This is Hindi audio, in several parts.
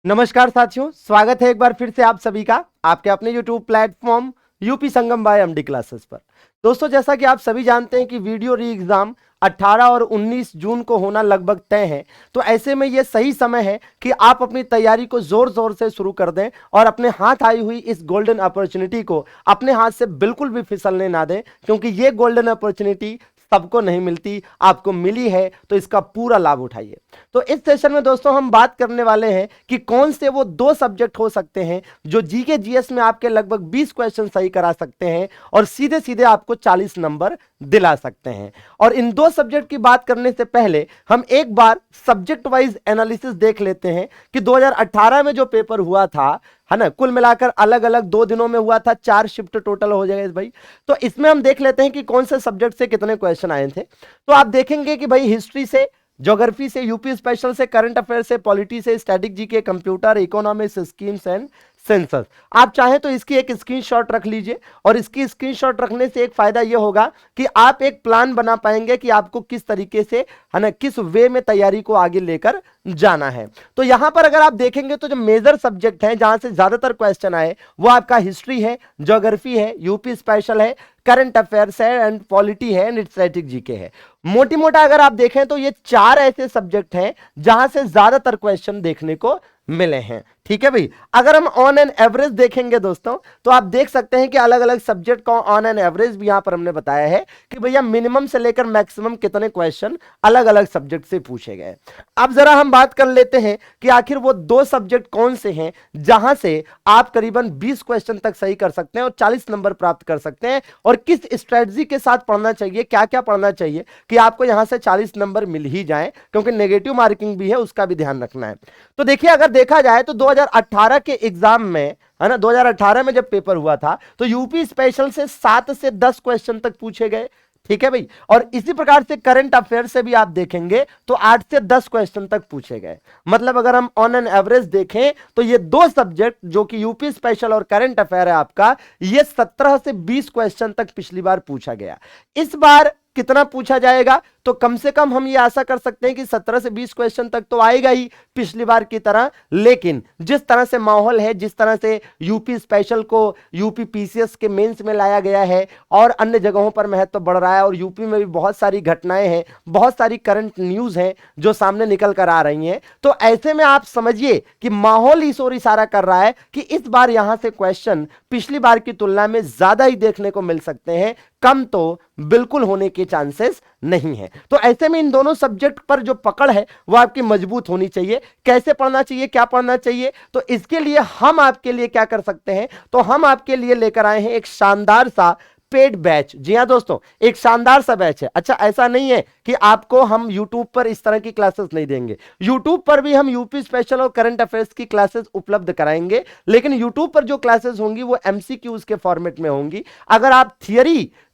नमस्कार साथियों, स्वागत है एक बार फिर से आप सभी का आपके अपने YouTube प्लेटफॉर्म यूपी संगम बाय एमडी क्लासेस पर। दोस्तों, जैसा कि आप सभी जानते हैं कि वीडियो री एग्जाम 18 और 19 जून को होना लगभग तय है। तो ऐसे में ये सही समय है कि आप अपनी तैयारी को जोर जोर से शुरू कर दें और अपने हाथ आई हुई इस गोल्डन अपॉर्चुनिटी को अपने हाथ से बिल्कुल भी फिसलने ना दें, क्योंकि ये गोल्डन अपॉर्चुनिटी सबको नहीं मिलती, आपको मिली है तो इसका पूरा लाभ उठाइए। तो इस सेशन में दोस्तों हम बात करने वाले हैं कि कौन से वो दो सब्जेक्ट हो सकते हैं जो जीके जीएस में आपके लगभग 20 क्वेश्चन सही करा सकते हैं और सीधे सीधे आपको 40 नंबर दिला सकते हैं। और इन दो सब्जेक्ट की बात करने से पहले हम एक बार सब्जेक्ट वाइज एनालिसिस देख लेते हैं कि 2018 में जो पेपर हुआ था, है ना, कुल मिलाकर अलग अलग 2 दिनों में हुआ था, 4 शिफ्ट टोटल हो जाएगा भाई। तो इसमें हम देख लेते हैं कि कौन से सब्जेक्ट से कितने क्वेश्चन आए थे। तो आप देखेंगे कि भाई हिस्ट्री से, ज्योग्राफी से, यूपी स्पेशल से, करंट अफेयर से, पॉलिटी से, static GK, computer, economics, schemes and census. आप चाहें तो इसकी एक स्क्रीनशॉट रख लीजिए, और इसकी स्क्रीनशॉट रखने से एक फायदा यह होगा कि आप एक प्लान बना पाएंगे कि आपको किस तरीके से, है ना, किस वे में तैयारी को आगे लेकर जाना है। तो यहां पर अगर आप देखेंगे तो जो मेजर सब्जेक्ट हैं जहां से ज्यादातर क्वेश्चन आए वो आपका हिस्ट्री है, ज्योग्राफी है, यूपी स्पेशल है, करंट अफेयर्स है एंड पॉलिटी है एंड स्टैटिक जीके है। मोटी मोटा अगर आप देखें तो ये 4 ऐसे सब्जेक्ट हैं जहां से ज्यादातर क्वेश्चन देखने को मिले हैं। ठीक है भाई। अगर हम ऑन एन एवरेज देखेंगे दोस्तों, तो आप देख सकते हैं कि अलग अलग सब्जेक्ट का ऑन एन एवरेज भी यहां पर हमने बताया है कि भैया मिनिमम से लेकर मैक्सिमम कितने क्वेश्चन अलग अलग सब्जेक्ट से पूछे गए। अब जरा हम बात कर लेते हैं कि आखिर वो दो सब्जेक्ट कौन से हैं जहां से आप करीबन 20 क्वेश्चन तक सही कर सकते हैं और 40 नंबर प्राप्त कर सकते हैं, और किस स्ट्रेटजी के साथ पढ़ना चाहिए, क्या क्या पढ़ना चाहिए कि आपको यहां से 40 नंबर मिल ही जाए, क्योंकि नेगेटिव मार्किंग भी है, उसका भी ध्यान रखना है। तो देखिए, अगर देखा जाए तो 2018 के एग्जाम में, है ना, 2018 में जब पेपर हुआ था तो यूपी स्पेशल से 7 से 10 क्वेश्चन तक पूछे गए। ठीक है भाई। और इसी प्रकार से करंट अफेयर से भी आप देखेंगे तो 8 से 10 क्वेश्चन तक पूछे गए। मतलब अगर हम ऑन एन एवरेज देखें तो ये दो सब्जेक्ट जो कि यूपी स्पेशल और करंट अफेयर है आपका, ये 17 से 20 क्वेश्चन तक पिछली बार पूछा गया। इस बार कितना पूछा जाएगा? तो कम से कम हम ये आशा कर सकते हैं कि 17 से 20 क्वेश्चन तक तो आएगा ही पिछली बार की तरह। लेकिन जिस तरह से माहौल है, जिस तरह से यूपी स्पेशल को यूपी पीसीएस के मेंस में लाया गया है और अन्य जगहों पर महत्व बढ़ रहा है, और यूपी में भी बहुत सारी घटनाएं हैं, बहुत सारी करंट न्यूज हैं जो सामने निकल कर आ रही हैं, तो ऐसे में आप समझिए कि माहौल इस ओर इशारा कर रहा है कि इस बार यहां से क्वेश्चन पिछली बार की तुलना में ज्यादा ही देखने को मिल सकते हैं, कम तो बिल्कुल होने के चांसेस नहीं है। तो ऐसे में इन दोनों सब्जेक्ट पर जो पकड़ है वो आपकी मजबूत होनी चाहिए। कैसे पढ़ना चाहिए, क्या पढ़ना चाहिए, तो इसके लिए हम आपके लिए क्या कर सकते हैं, तो हम आपके लिए लेकर आए हैं एक शानदार सा पेड बैच। जी हां दोस्तों, एक शानदार सा बैच है। अच्छा, ऐसा नहीं है कि आपको हम YouTube पर इस तरह की क्लासेस नहीं देंगे। YouTube पर भी हम यूपी स्पेशल और करंट अफेयर्स की क्लासेस उपलब्ध कराएंगे, लेकिन YouTube पर जो क्लासेस होंगी वो MCQs के फॉर्मेट में होंगी। अगर आप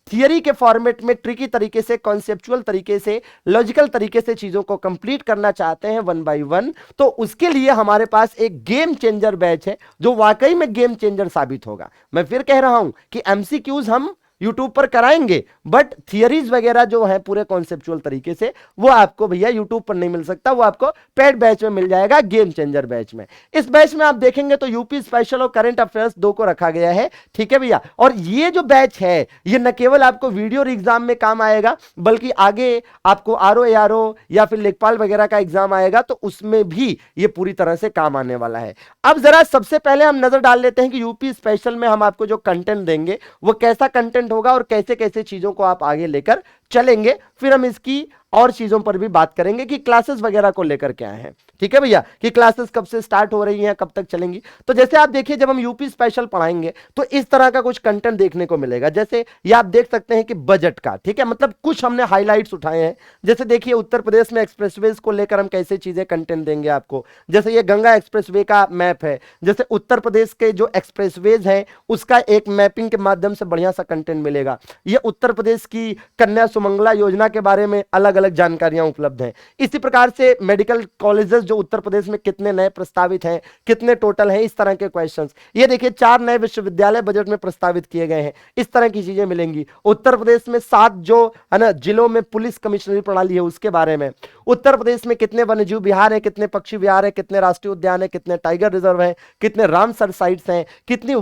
थियरी के फॉर्मेट में ट्रिकी तरीके से, कॉन्सेप्चुअल तरीके से, लॉजिकल तरीके से चीजों को कंप्लीट करना चाहते हैं 1 by 1, तो उसके लिए हमारे पास एक गेम चेंजर बैच है जो वाकई में गेम चेंजर साबित होगा। मैं फिर कह रहा हूं कि MCQs हम YouTube पर कराएंगे, बट थियरीज वगैरह जो है पूरे कॉन्सेप्चुअल तरीके से, वो आपको भैया YouTube पर नहीं मिल सकता, वो आपको पेड बैच में मिल जाएगा, गेम चेंजर बैच में। इस बैच में आप देखेंगे तो यूपी स्पेशल और करंट अफेयर्स 2 को रखा गया है। ठीक है भैया। और ये जो बैच है ये न केवल आपको वीडियो एग्जाम में काम आएगा, बल्कि आगे आपको आरओ एआरओ या फिर लेखपाल वगैरह का एग्जाम आएगा तो उसमें भी ये पूरी तरह से काम आने वाला है। अब जरा सबसे पहले हम नजर डाल लेते हैं कि यूपी स्पेशल में हम आपको जो कंटेंट देंगे वो कैसा कंटेंट होगा और कैसे कैसे चीजों को आप आगे लेकर चलेंगे। फिर हम इसकी और चीजों पर भी बात करेंगे कि क्लासेस वगैरह को लेकर क्या है। ठीक है भैया, कि क्लासेस कब से स्टार्ट हो रही हैं, कब तक चलेंगी। तो जैसे आप देखिए, जब हम यूपी स्पेशल पढ़ाएंगे तो इस तरह का कुछ कंटेंट देखने को मिलेगा। जैसे ये आप देख सकते हैं कि बजट का, ठीक है, मतलब कुछ हमने हाईलाइट्स उठाए हैं। जैसे देखिए, उत्तर प्रदेश में एक्सप्रेसवेज को लेकर हम कैसे चीजें कंटेंट देंगे आपको। जैसे ये गंगा एक्सप्रेसवे का मैप है, जैसे उत्तर प्रदेश के जो एक्सप्रेसवेज हैं उसका एक मैपिंग के माध्यम से बढ़िया सा कंटेंट मिलेगा। ये उत्तर प्रदेश की कन्या सुमंगला योजना के बारे में अलग अलग जानकारियां उपलब्ध हैं। इसी प्रकार से मेडिकल कॉलेजेस जो उत्तर प्रदेश में कितने नए प्रस्तावित हैं, कितने टोटल हैं, इस तरह के क्वेश्चंस। ये देखिए 4 नए विश्वविद्यालय बजट में प्रस्तावित किए गए हैं, इस तरह की चीजें मिलेंगी। उत्तर प्रदेश में 7 जो है ना जिलों में पुलिस कमिश्नरी प्रणाली है उसके बारे में, उत्तर प्रदेश में कितने वन्यजीव विहार है, कितने पक्षी विहार है, कितने राष्ट्रीय उद्यान है, कितने टाइगर रिजर्व है, कितने रामसर साइट्स हैं, कितनी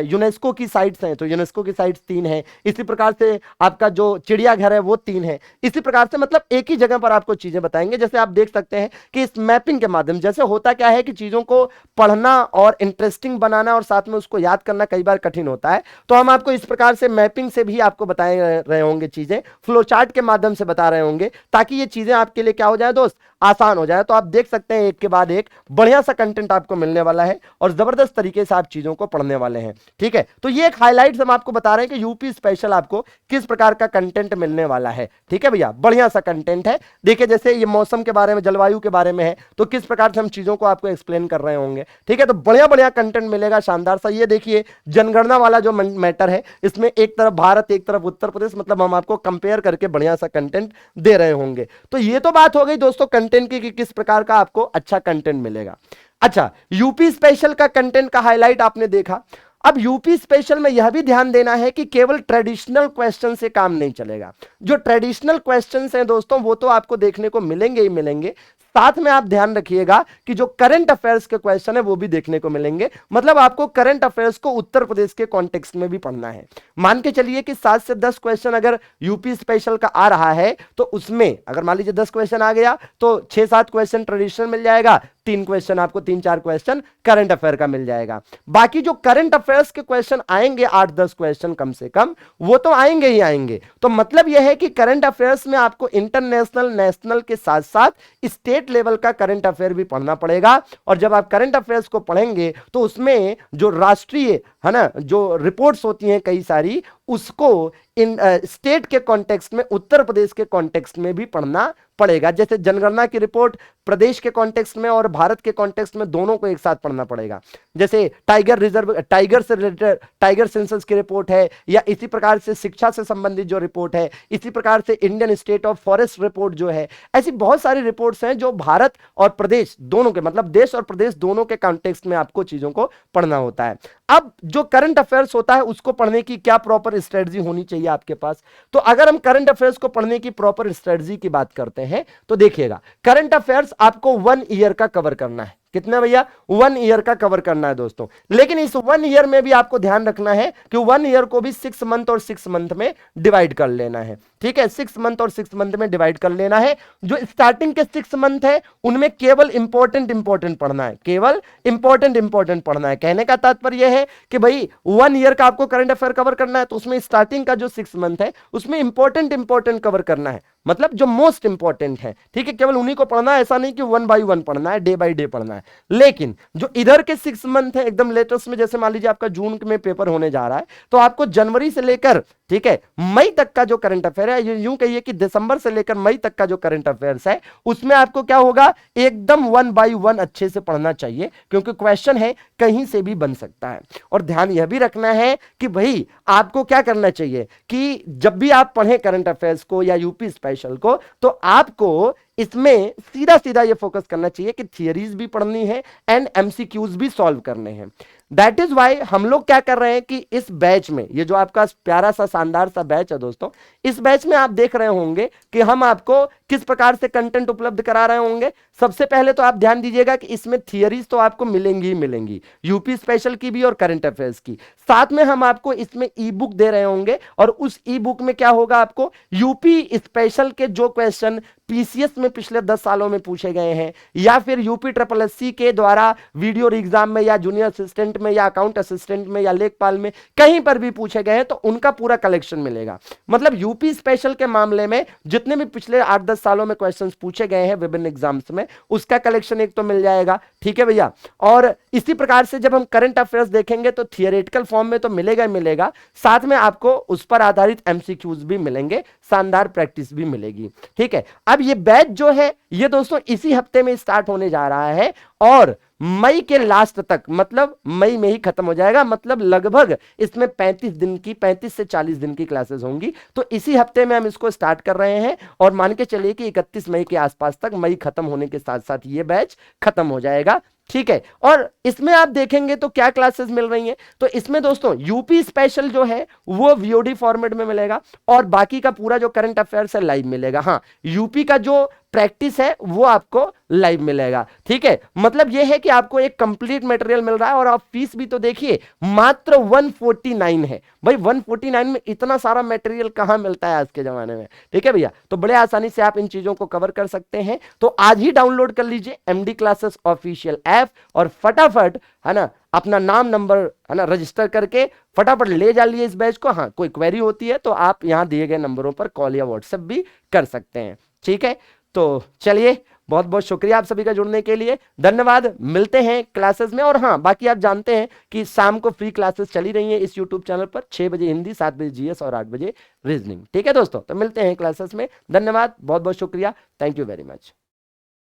यूनेस्को की साइट्स हैं, तो यूनेस्को की साइट्स 3 हैं। इसी प्रकार से आपका जो चिड़ियाघर है वो 3 है। इसी प्रकार से मतलब एक ही जगह पर आपको चीजें बताएंगे। जैसे आप देख सकते हैं कि इस मैपिंग के माध्यम, जैसे होता क्या है कि चीजों को पढ़ना और इंटरेस्टिंग बनाना और साथ में उसको याद करना कई बार कठिन होता है, तो हम आपको इस प्रकार से मैपिंग से भी आपको बताए रहे होंगे, चीजें फ्लो चार्ट के माध्यम से बता रहे होंगे, ताकि ये चीजें आपके लिए क्या हो जाए दोस्त, आसान हो जाए। तो आप देख सकते हैं एक के बाद एक बढ़िया सा कंटेंट आपको मिलने वाला है और जबरदस्त तरीके से आप चीजों को पढ़ने वाले हैं। ठीक है, तो ये एक हाइलाइट्स हम आपको बता रहे हैं कि यूपी स्पेशल आपको किस प्रकार का कंटेंट मिलने वाला है। ठीक है भैया, बढ़िया सा कंटेंट है। देखिए जैसे ये मौसम के बारे में, जलवायु के बारे में है, तो किस प्रकार से हम चीजों को आपको एक्सप्लेन कर रहे होंगे। ठीक है, तो बढ़िया बढ़िया कंटेंट मिलेगा, शानदार सा। ये देखिए जनगणना वाला जो मैटर है, इसमें एक तरफ भारत एक तरफ उत्तर प्रदेश, मतलब हम आपको कंपेयर करके बढ़िया सा कंटेंट दे रहे होंगे। तो ये तो बात हो गई दोस्तों कंटेंट की कि किस प्रकार का आपको अच्छा कंटेंट मिलेगा। अच्छा, यूपी स्पेशल का कंटेंट का हाईलाइट आपने देखा। अब यूपी स्पेशल में यह भी ध्यान देना है कि केवल ट्रेडिशनल क्वेश्चन से काम नहीं चलेगा। जो ट्रेडिशनल क्वेश्चंस हैं दोस्तों वो तो आपको देखने को मिलेंगे ही मिलेंगे, साथ में आप ध्यान रखिएगा कि जो करंट अफेयर्स के क्वेश्चन है वो भी देखने को मिलेंगे। मतलब आपको करंट अफेयर्स को उत्तर प्रदेश के कॉन्टेक्स्ट में भी पढ़ना है। मान के चलिए कि 7 से 10 क्वेश्चन अगर यूपी स्पेशल का आ रहा है, तो उसमें अगर मान लीजिए 10 क्वेश्चन आ गया तो 6-7 क्वेश्चन ट्रेडिशनल मिल जाएगा, 3 क्वेश्चन आपको 3-4 क्वेश्चन करंट अफेयर का मिल जाएगा। बाकी जो करंट अफेयर्स के क्वेश्चन आएंगे 8-10 क्वेश्चन कम से कम, वो तो आएंगे ही आएंगे। तो मतलब यह है कि करंट अफेयर्स में आपको इंटरनेशनल, नेशनल के साथ साथ स्टेट लेवल का करंट अफेयर भी पढ़ना पड़ेगा। और जब आप करंट अफेयर्स को पढ़ेंगे तो उसमें जो राष्ट्रीय है ना जो रिपोर्ट्स होती हैं कई सारी, उसको इन स्टेट के कॉन्टेक्स्ट में, उत्तर प्रदेश के कॉन्टेक्स्ट में भी पढ़ना पड़ेगा। जैसे जनगणना की रिपोर्ट प्रदेश के कॉन्टेक्स्ट में और भारत के कॉन्टेक्स्ट में दोनों को एक साथ पढ़ना पड़ेगा। जैसे टाइगर रिजर्व, टाइगर से रिलेटेड टाइगर सेंसस की रिपोर्ट है, या इसी प्रकार से शिक्षा से संबंधित जो रिपोर्ट है, इसी प्रकार से Indian state of forest report जो है, ऐसी बहुत सारी रिपोर्ट्स हैं जो भारत और प्रदेश दोनों के, मतलब देश और प्रदेश दोनों के कॉन्टेक्स्ट में आपको चीजों को पढ़ना होता है। अब जो करंट अफेयर्स होता है उसको पढ़ने की क्या प्रॉपर स्ट्रेटजी होनी चाहिए आपके पास। तो अगर हम करंट अफेयर्स को पढ़ने की प्रॉपर स्ट्रेटजी की बात करते हैं तो देखिएगा, करंट अफेयर्स आपको 1 ईयर का कवर करना है। कितना भैया? 1 ईयर का कवर करना है दोस्तों। लेकिन इस 1 ईयर में भी आपको ध्यान रखना है कि 1 ईयर को भी 6 मंथ और 6 मंथ में डिवाइड कर लेना है। ठीक है, 6 मंथ और 6 मंथ में डिवाइड कर लेना है। जो स्टार्टिंग के 6 मंथ है उनमें केवल इंपॉर्टेंट पढ़ना है, केवल इंपॉर्टेंट पढ़ना है। कहने का तात्पर्य यह है कि भाई 1 ईयर का आपको करंट अफेयर कवर करना है, तो उसमें स्टार्टिंग का जो 6 मंथ है उसमें इंपॉर्टेंट कवर करना है, मतलब जो मोस्ट इंपॉर्टेंट है। ठीक है, केवल उन्हीं को पढ़ना है, ऐसा नहीं कि 1 बाय 1 पढ़ना है, डे बाय डे पढ़ना है। लेकिन जो इधर के 6 मंथ है एकदम लेटेस्ट में, जैसे मान लीजिए आपका जून में पेपर होने जा रहा है, तो आपको जनवरी से लेकर ठीक है मई तक का जो करंट अफेयर है, यूं कहिए कि दिसंबर से लेकर मई तक का जो करंट अफेयर्स है उसमें आपको क्या होगा, एकदम 1 बाय 1 अच्छे से पढ़ना चाहिए, क्योंकि क्वेश्चन है कहीं से भी बन सकता है। और ध्यान यह भी रखना है कि भाई आपको क्या करना चाहिए कि जब भी आप पढ़ें करंट अफेयर्स को या यूपी स्पेशल को, तो आपको इसमें सीधा सीधा ये फोकस करना चाहिए कि थियरीज भी पढ़नी है एंड एमसीक्यूज भी सॉल्व करने हैं। दैट इज वाई हम लोग क्या कर रहे हैं कि इस बैच में, ये जो आपका प्यारा सा शानदार सा बैच है दोस्तों, इस बैच में आप देख रहे होंगे कि हम आपको किस प्रकार से कंटेंट उपलब्ध करा रहे होंगे। सबसे पहले तो आप ध्यान दीजिएगा कि इसमें थियरीज तो आपको मिलेंगी ही मिलेंगी, यूपी स्पेशल की भी और करंट अफेयर्स की। साथ में हम आपको इसमें ई बुक दे रहे होंगे, और उस ई बुक में क्या होगा, आपको यूपी स्पेशल के जो क्वेश्चन पीसीएस में पिछले 10 सालों में पूछे गए हैं, या फिर यूपी SSSC के द्वारा वीडियो एग्जाम में या जूनियर असिस्टेंट में या अकाउंट असिस्टेंट में या लेखपाल में कहीं पर भी पूछे गए हैं, तो उनका पूरा कलेक्शन मिलेगा। मतलब यूपी स्पेशल के मामले में जितने भी पिछले 8-10 सालों में क्वेश्चंस पूछे गए हैं विभिन्न एग्जाम्स में, उसका कलेक्शन एक तो मिल जाएगा। ठीक है भैया, और इसी प्रकार से जब हम करंट अफेयर्स देखेंगे तो थियोरेटिकल फॉर्म में तो मिलेगा ही मिलेगा, साथ में आपको उस पर आधारित एमसीक्यूज भी मिलेंगे, शानदार प्रैक्टिस भी मिलेगी। ठीक है, अब ये बैच जो है ये दोस्तों इसी हफ्ते में स्टार्ट होने जा रहा है, और मई के लास्ट तक, मतलब मई में ही खत्म हो जाएगा, मतलब लगभग इसमें 35 से 40 दिन की क्लासेस होंगी। तो इसी हफ्ते में हम इसको स्टार्ट कर रहे हैं और मान के चलिए कि 31 मई के आसपास तक, मई खत्म होने के साथ साथ ये बैच खत्म हो जाएगा। ठीक है, और इसमें आप देखेंगे तो क्या क्लासेस मिल रही हैं। तो इसमें दोस्तों यूपी स्पेशल जो है वो वीओडी फॉर्मेट में मिलेगा और बाकी का पूरा जो करंट अफेयर्स है लाइव मिलेगा। हाँ, यूपी का जो प्रैक्टिस है वो आपको लाइव मिलेगा। ठीक है, मतलब ये है कि आपको एक कंप्लीट मटेरियल मिल रहा है। और आप फीस भी तो देखिए, मात्र 149 है भाई। 149 में इतना सारा मटेरियल कहां मिलता है आज के जमाने में। ठीक है भैया, तो बड़े आसानी से आप इन चीजों को कवर कर सकते हैं। तो आज ही डाउनलोड कर लीजिए एमडी क्लासेस ऑफिशियल ऐप और फटाफट, है ना, अपना नाम नंबर, है ना, रजिस्टर करके फटाफट ले जा लिए इस बैच को। हाँ, कोई क्वेरी होती है तो आप यहां दिए गए नंबरों पर कॉल या व्हाट्सएप भी कर सकते हैं। ठीक है, तो चलिए, बहुत बहुत शुक्रिया आप सभी का जुड़ने के लिए, धन्यवाद। मिलते हैं क्लासेस में। और हाँ, बाकी आप जानते हैं कि शाम को फ्री क्लासेस चली रही हैं इस यूट्यूब चैनल पर, 6 बजे हिंदी, 7 बजे जीएस और 8 बजे रीजनिंग। ठीक है दोस्तों, तो मिलते हैं क्लासेस में। धन्यवाद, बहुत बहुत शुक्रिया, थैंक यू वेरी मच।